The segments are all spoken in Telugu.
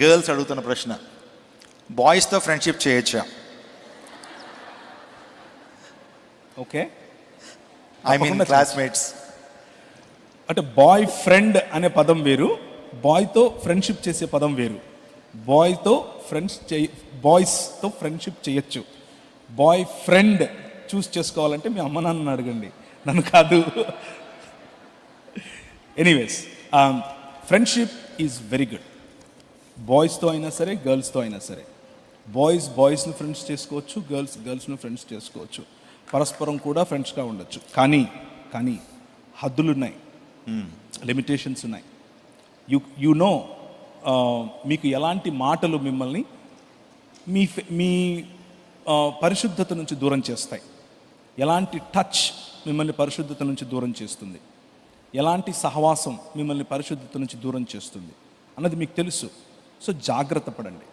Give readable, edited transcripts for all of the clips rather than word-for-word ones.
గర్ల్స్ అడుగుతున్న ప్రశ్న, బాయ్స్తో ఫ్రెండ్షిప్ చేయొచ్చా? Okay, I mean classmates. అంటే బాయ్ ఫ్రెండ్ అనే పదం వేరు, బాయ్తో ఫ్రెండ్షిప్ చేసే పదం వేరు. బాయ్స్తో ఫ్రెండ్షిప్ చేయొచ్చు. బాయ్ ఫ్రెండ్ చూస్ చేసుకోవాలంటే మీ అమ్మ నాన్నని అడగండి, నన్ను కాదు. Anyways, friendship is very good. బాయ్స్తో అయినా సరే, గర్ల్స్తో అయినా సరే. బాయ్స్ని ఫ్రెండ్స్ చేసుకోవచ్చు, గర్ల్స్ని ఫ్రెండ్స్ చేసుకోవచ్చు. పరస్పరం కూడా ఫ్రెండ్స్గా ఉండొచ్చు. కానీ హద్దులు ఉన్నాయి, లిమిటేషన్స్ ఉన్నాయి. యు నో, మీకు ఎలాంటి మాటలు మిమ్మల్ని మీ పరిశుద్ధత నుంచి దూరం చేస్తాయి, ఎలాంటి టచ్ మిమ్మల్ని పరిశుద్ధత నుంచి దూరం చేస్తుంది, ఎలాంటి సహవాసం మిమ్మల్ని పరిశుద్ధత నుంచి దూరం చేస్తుంది అన్నది మీకు తెలుసు. సో జాగ్రత్త పడండి.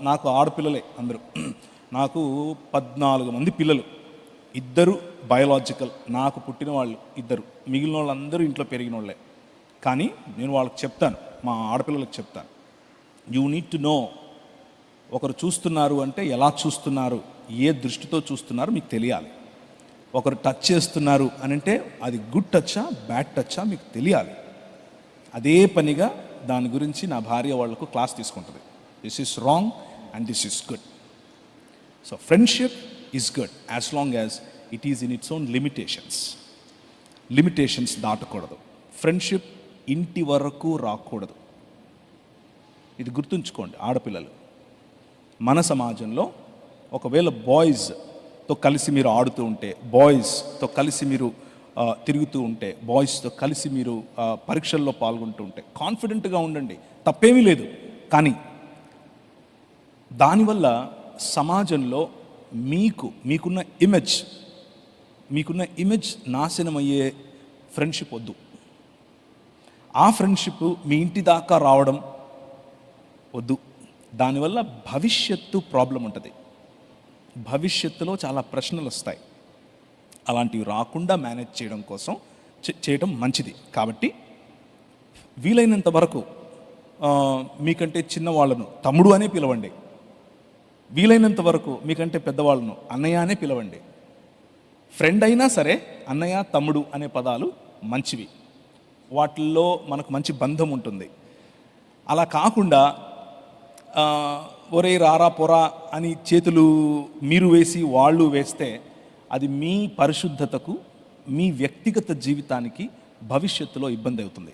నాకు ఆడపిల్లలే అందరూ. నాకు 14 మంది పిల్లలు, 2 బయోలాజికల్, నాకు పుట్టిన వాళ్ళు 2, మిగిలిన వాళ్ళందరూ ఇంట్లో పెరిగిన వాళ్ళే. కానీ నేను వాళ్ళకి చెప్తాను, మా ఆడపిల్లలకు చెప్తాను, యూ నీడ్ టు నో, ఒకరు చూస్తున్నారు అంటే ఎలా చూస్తున్నారు, ఏ దృష్టితో చూస్తున్నారు మీకు తెలియాలి. ఒకరు టచ్ చేస్తున్నారు అని అంటే అది గుడ్ టచ్చా బ్యాడ్ టచ్చా మీకు తెలియాలి. అదే పనిగా దాని గురించి నా భార్య వాళ్లకు క్లాస్ తీసుకుంటుంది. This is wrong and this is good. So friendship is good as long as it is in its own limitations దాటకూడదు. ఫ్రెండ్షిప్ ఇంటి వరకు రాకూడదు. ఇది గుర్తుంచుకోండి ఆడపిల్లలు. మన సమాజంలో ఒకవేళ బాయ్స్తో కలిసి మీరు ఆడుతూ ఉంటే, బాయ్స్తో కలిసి మీరు తిరుగుతూ ఉంటే, బాయ్స్తో కలిసి మీరు పరీక్షల్లో పాల్గొంటూ ఉంటే కాన్ఫిడెంట్గా ఉండండి, తప్పేమీ లేదు. కానీ దానివల్ల సమాజంలో మీకున్న ఇమేజ్ నాశనమయ్యే ఫ్రెండ్షిప్ వద్దు. ఆ ఫ్రెండ్షిప్ మీ ఇంటి దాకా రావడం వద్దు. దానివల్ల భవిష్యత్తు ప్రాబ్లం ఉంటుంది, భవిష్యత్తులో చాలా ప్రశ్నలు వస్తాయి. అలాంటివి రాకుండా మేనేజ్ చేయడం కోసం చేయడం మంచిది. కాబట్టి వీలైనంత వరకు మీకంటే చిన్నవాళ్ళను తమ్ముడు అనే పిలవండి, వీలైనంత వరకు మీకంటే పెద్దవాళ్ళను అన్నయ్య అనే పిలవండి. ఫ్రెండ్ అయినా సరే అన్నయ్య తమ్ముడు అనే పదాలు మంచివి, వాటిల్లో మనకు మంచి బంధం ఉంటుంది. అలా కాకుండా ఒరే రారా పొరా అని చేతులు మీరు వేసి వాళ్ళు వేస్తే అది మీ పరిశుద్ధతకు, మీ వ్యక్తిగత జీవితానికి భవిష్యత్తులో ఇబ్బంది అవుతుంది.